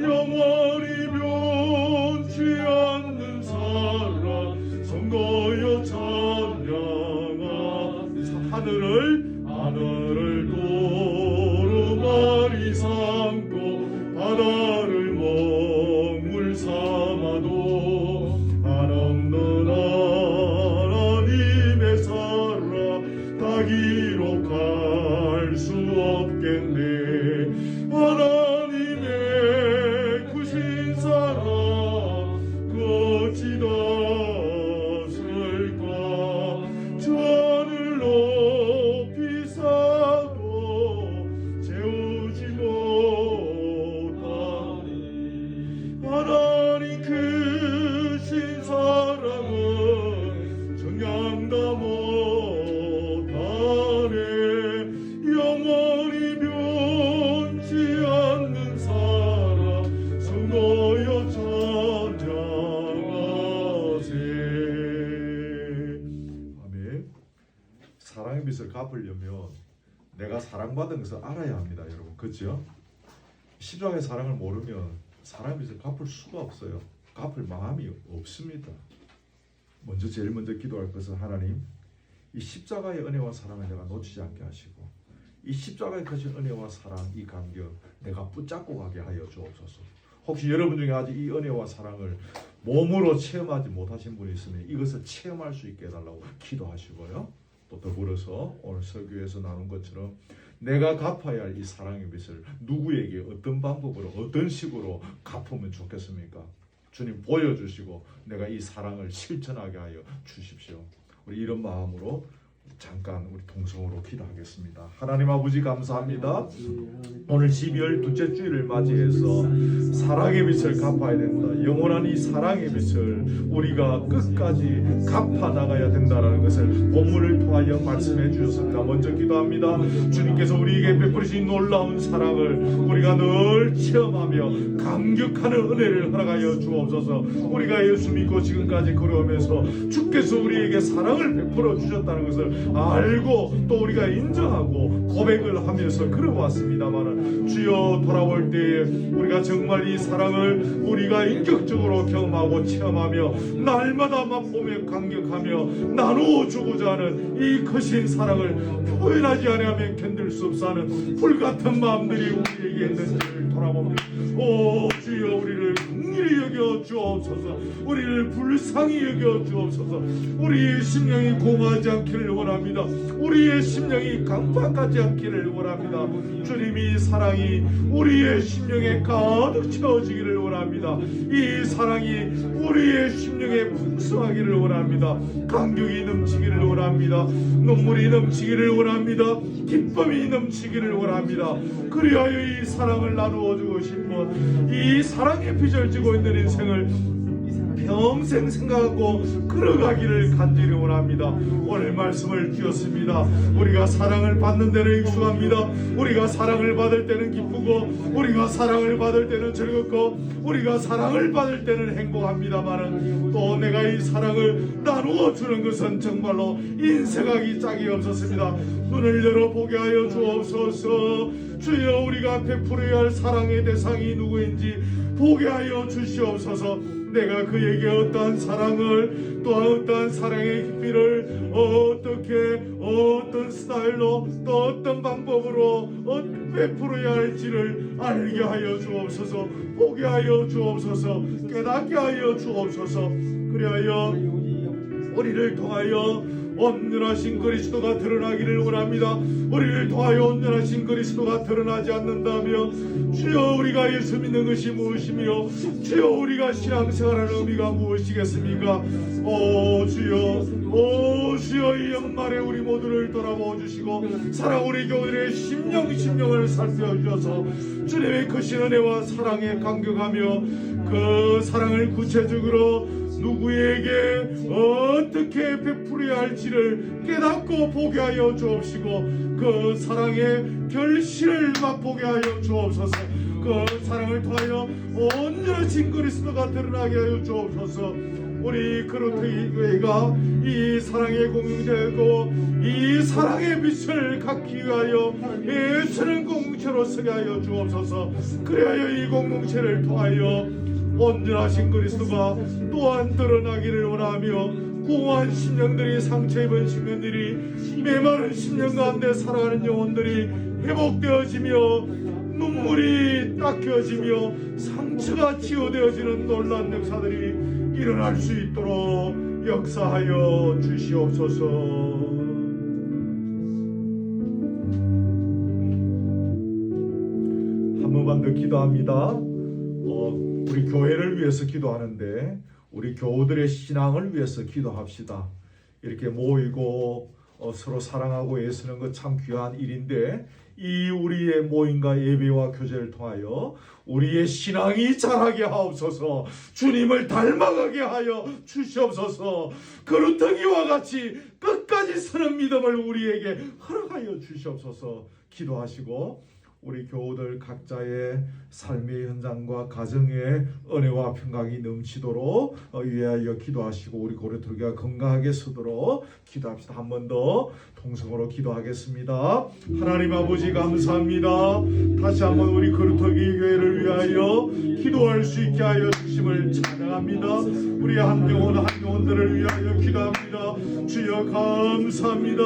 영원히 변치 않는 사랑 선거여 찬양하. 하늘을 도루마리 삼고 바다를 먹물 삼아도 한없는 하나님의 사랑 다 기록할 수 없겠네. 하나님의 크신 사랑 어찌 닿았을까. 저 하늘 높이 쌓아도 채우지 못하니. 하나님 크신 사랑은 정량다 못하네. 영원히 변치 않는 사랑 성도여 찬양하세. 아멘. 사랑의 빚을 갚으려면 내가 사랑받은 것을 알아야 합니다, 여러분. 그렇죠? 십자가의 사랑을 모르면 사랑의 빚을 갚을 수가 없어요. 갚을 마음이 없습니다. 제일 먼저 기도할 것은 하나님, 이 십자가의 은혜와 사랑을 내가 놓치지 않게 하시고 이 십자가의 크신 은혜와 사랑, 이 감격 내가 붙잡고 가게 하여 주옵소서. 혹시 여러분 중에 아직 이 은혜와 사랑을 몸으로 체험하지 못하신 분이 있으면 이것을 체험할 수 있게 해달라고 기도하시고요. 또 더불어서 오늘 설교에서 나눈 것처럼 내가 갚아야 할 이 사랑의 빚을 누구에게 어떤 방법으로 어떤 식으로 갚으면 좋겠습니까? 주님 보여주시고 내가 이 사랑을 실천하게 하여 주십시오. 우리 이런 마음으로 잠깐 우리 동성으로 기도하겠습니다. 하나님 아버지 감사합니다. 오늘 12월 둘째 주일을 맞이해서 사랑의 빛을 갚아야 된다. 영원한 이 사랑의 빛을 우리가 끝까지 갚아 나가야 된다는 것을 본문을 통하여 말씀해 주셨습니다. 먼저 기도합니다. 주님께서 우리에게 베푸신 놀라운 사랑을 우리가 늘 체험하며 감격하는 은혜를 허락하여 주옵소서. 우리가 예수 믿고 지금까지 걸어오면서 주께서 우리에게 사랑을 베풀어 주셨다는 것을 알고 또 우리가 인정하고 고백을 하면서 걸어왔습니다만 주여 돌아올 때에 우리가 정말 이 사랑을 우리가 인격적으로 경험하고 체험하며 날마다 맛보며 감격하며 나누어 주고자 하는 이 크신 사랑을 표현하지 않으면 견딜 수 없어 하는 불같은 마음들이 우리에게 있는지를 돌아봅니다. 오 주여 우리를 긍휼히 여겨 주옵소서. 우리를 불쌍히 여겨 주옵소서. 우리의 심령이 공하지 않기를 원합니다. 우리의 심령이 강팍하지 않기를 원합니다. 주님이 사랑이 우리의 심령에 가득 채워지기를 원합니다. 이 사랑이 우리의 심령에 풍성하기를 원합니다. 감격이 넘치기를 원합니다. 눈물이 넘치기를 원합니다. 기쁨이 넘치기를 원합니다. 그리하여 이 사랑을 나누어 주고 싶어 이 사랑의 빚을 지고 있는 인생을 평생 생각하고 걸어가기를 간절히 원합니다. 오늘 말씀을 주었습니다. 우리가 사랑을 받는 데는 익숙합니다. 우리가 사랑을 받을 때는 기쁘고 우리가 사랑을 받을 때는 즐겁고 우리가 사랑을 받을 때는 행복합니다만 또 내가 이 사랑을 나누어 주는 것은 정말로 인생하기 짝이 없었습니다. 눈을 열어보게 하여 주옵소서. 주여 우리가 베풀어야 할 사랑의 대상이 누구인지 보게 하여 주시옵소서. 내가 그에게 어떠한 사랑을 또 어떠한 사랑의 깊이를 어떻게 어떤 스타일로 또 어떤 방법으로 베풀어야 할지를 알게 하여 주옵소서. 보게 하여 주옵소서. 깨닫게 하여 주옵소서. 그리하여 우리를 통하여 온전하신 그리스도가 드러나기를 원합니다. 우리를 통하여 온전하신 그리스도가 드러나지 않는다면 주여 우리가 예수 믿는 것이 무엇이며 주여 우리가 신앙생활하는 의미가 무엇이겠습니까? 오 주여 이 연말에 우리 모두를 돌아보아 주시고 사랑 우리 교회의 심령을 살펴주셔서 주님의 크신 은혜와 사랑에 감격하며 그 사랑을 구체적으로 누구에게 어떻게 베풀어야 할지를 깨닫고 보게 하여 주옵시고 그 사랑의 결실을 맛보게 하여 주옵소서. 그 사랑을 통하여 온전하신 그리스도가 드러나게 하여 주옵소서. 우리 그루터기 교회가 이 사랑의 공동체고 이 사랑의 빛을 갖기 위하여 애쓰는 공동체로 서게 하여 주옵소서. 그리하여 이 공동체를 통하여 온전하신 그리스도가 또한 드러나기를 원하며 공허한 심령들이 상처 입은 심령들이 메마른 심령 가운데 살아가는 영혼들이 회복되어지며 눈물이 닦여지며 상처가 치유되어지는 놀라운 역사들이 일어날 수 있도록 역사하여 주시옵소서. 한 번만 더 기도합니다. 우리 교회를 위해서 기도하는데 우리 교우들의 신앙을 위해서 기도합시다. 이렇게 모이고 서로 사랑하고 애쓰는 것 참 귀한 일인데 이 우리의 모임과 예배와 교제를 통하여 우리의 신앙이 자라게 하옵소서. 주님을 닮아가게 하여 주시옵소서. 그루터기와 같이 끝까지 서는 믿음을 우리에게 허락하여 주시옵소서. 기도하시고 우리 교우들 각자의 삶의 현장과 가정의 은혜와 평강이 넘치도록 위하여 기도하시고 우리 고려토기가 건강하게 서도록 기도합시다. 한 번 더 동성으로 기도하겠습니다. 하나님 아버지 감사합니다. 다시 한번 우리 고려토기 교회를 위하여 기도할 수 있게 하여 주심을 찬양합니다. 우리 한 영혼들을 위하여 기도합니다. 주여 감사합니다.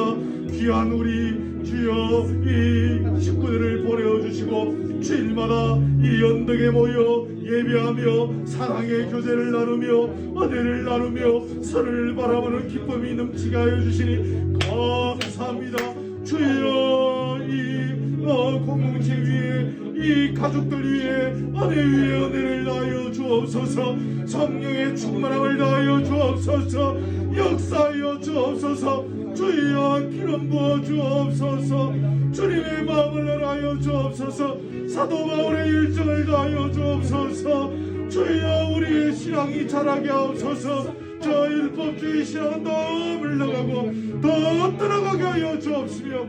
귀한 우리 주여 이 식구들을 보내어주시고 주일마다 이 언덕에 모여 예배하며 사랑의 교제를 나누며 은혜를 나누며 서로를 바라보는 기쁨이 넘치게 하여 주시니 감사합니다. 주여 이 공동체 위에 이 가족들 위에 은혜 위에 은혜를 다하여 주옵소서. 성령의 충만함을 다하여 주옵소서. 역사하여 주옵소서. 주여 기름 부어 주옵소서. 주님의 마음을 열하여 주옵소서. 사도 바울의 일정을 다하여 주옵소서. 주여 우리의 신앙이 자라게 하옵소서. 저 율법주의 신앙은 더 물러가고 더 떠나가게 하여 주옵시며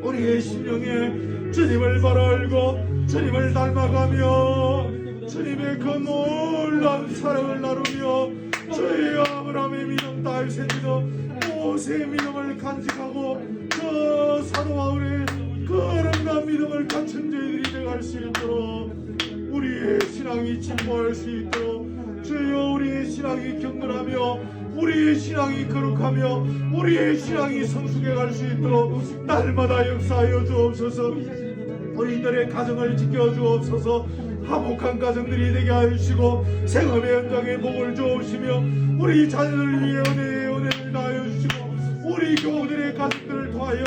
우리의 심령에 주님을 바라 알고 주님을 닮아가며 주님의 그 놀라운 사랑을 나누며 주의 아브라함의 믿음, 다윗의 믿음, 모세의 믿음을 간직하고 그 사도 바울의 그 아름다운 믿음을 갖춘 저희들이 되어갈 수 있도록 우리의 신앙이 진보할 수 있도록 주여 우리의 신앙이 경건하며 우리의 신앙이 거룩하며 우리의 신앙이 성숙해 갈 수 있도록 날마다 역사하여 주옵소서. 우리들의 가정을 지켜주옵소서. 화목한 가정들이 되게 하시고 생업의 현장에 복을 주옵시며 우리 자녀를 위해 은혜를 다하여 주시고 우리 교우들의 가족들을 통하여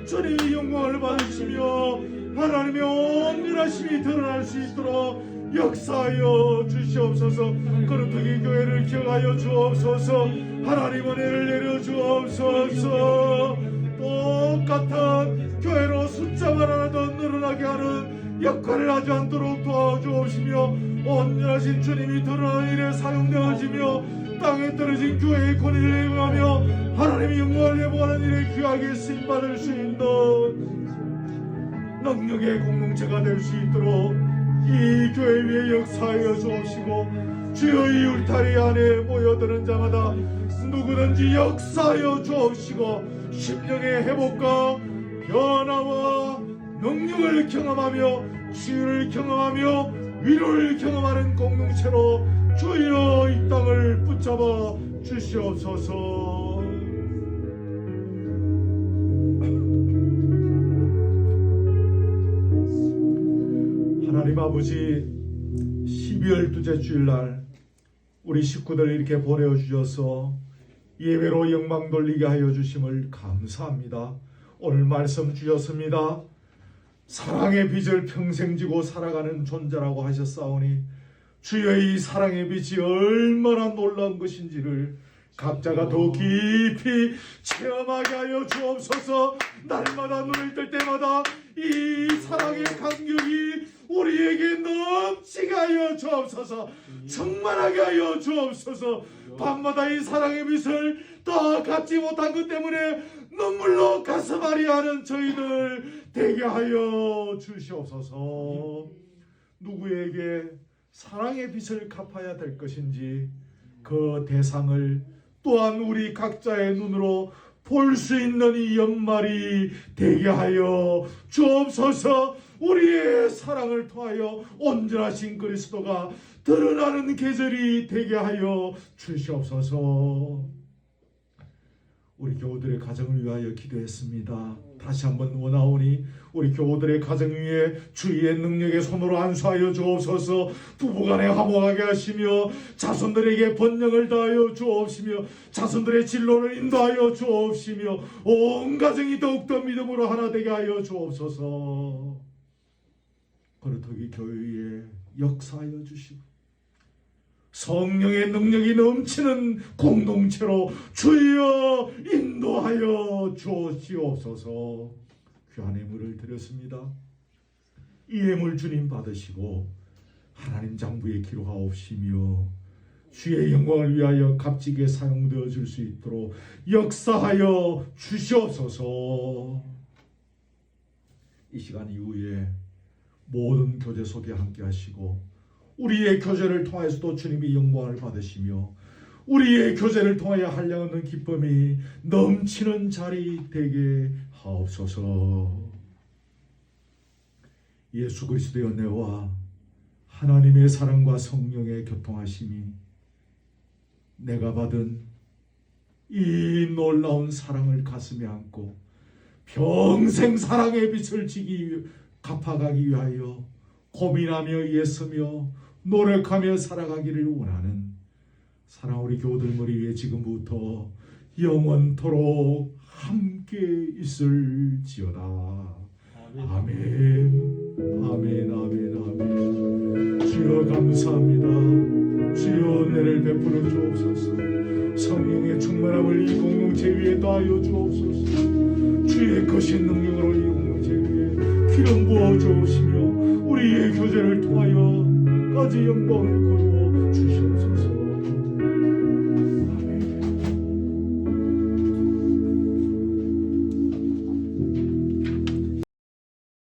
주님의 영광을 받으시며 하나님의 온전하심이 드러날 수 있도록 역사하여 주시옵소서. 거룩하게 교회를 기억하여 주옵소서. 하나님 은혜를 내려 주옵소서. 똑같은 교회로 숫자만 하나 더 늘어나게 하는 역할을 하지 않도록 도와주옵시며 온전하신 주님이 드러나는 일에 사용되어지며 땅에 떨어진 교회의 권위를 행하며 하나님의 영광을 예보하는 일에 귀하게 쓰임받을 수 있는 능력의 공동체가 될 수 있도록 이 교회 위에 역사하여 주옵시고 주여 이 울타리 안에 모여드는 자마다 누구든지 역사하여 주옵시고 심령의 회복과 변화와 능력을 경험하며 치유를 경험하며 위로를 경험하는 공동체로 주여 이 땅을 붙잡아 주시옵소서. 하나님 아버지, 12월 둘째 주일날 우리 식구들 이렇게 보내주셔서 예배로 영광 돌리게 하여 주심을 감사합니다. 오늘 말씀 주셨습니다. 사랑의 빛을 평생 지고 살아가는 존재라고 하셨사오니 주여 이 사랑의 빛이 얼마나 놀라운 것인지를 각자가 더 깊이 체험하게 하여 주옵소서. 날마다 눈을 뜰 때마다 이 사랑의 감격이 우리에게 넘치게 하여 주옵소서. 충만하게 하여 주옵소서. 밤마다 이 사랑의 빛을 더 갖지 못한 것 때문에 눈물로 가슴앓이하는 저희들 되게 하여 주시옵소서. 누구에게 사랑의 빛을 갚아야 될 것인지 그 대상을 또한 우리 각자의 눈으로 볼 수 있는 이 연말이 되게 하여 주옵소서. 우리의 사랑을 통하여 온전하신 그리스도가 드러나는 계절이 되게 하여 주시옵소서. 우리 교우들의 가정을 위하여 기도했습니다. 다시 한번 원하오니 우리 교우들의 가정 위에 주의 능력의 손으로 안수하여 주옵소서. 부부간에 화목하게 하시며 자손들에게 번영을 다하여 주옵시며 자손들의 진로를 인도하여 주옵시며 온 가정이 더욱더 믿음으로 하나 되게 하여 주옵소서. 그렇다기 교회에 역사하여 주시고 성령의 능력이 넘치는 공동체로 주여 인도하여 주시옵소서. 귀한 예물을 드렸습니다. 이 예물 주님 받으시고 하나님 장부에 기록하옵시며 주의 영광을 위하여 값지게 사용되어 줄 수 있도록 역사하여 주시옵소서. 이 시간 이후에 모든 교제 속에 함께 하시고 우리의 교제를 통하여서도 주님이 영광을 받으시며 우리의 교제를 통하여 한량없는 기쁨이 넘치는 자리 되게 하옵소서. 예수 그리스도의 은혜와 하나님의 사랑과 성령의 교통하심이 내가 받은 이 놀라운 사랑을 가슴에 안고 평생 사랑의 빛을 갚아가기 위하여 고민하며 애쓰며 노력하며 살아가기를 원하는 사랑 우리 교우들 머리 위에 지금부터 영원토록 함께 있을지어다. 아멘. 아멘. 아멘. 아멘. 주여 감사합니다. 주여 은혜를 베풀어 주옵소서. 성령의 충만함을 이 공동체 위에 더하여 주옵소서. 주의 거신 능력으로 이 공동체에 기름 부어 주시며 우리의 교제를 통하여 까지 영광을 거두어 주시옵소서.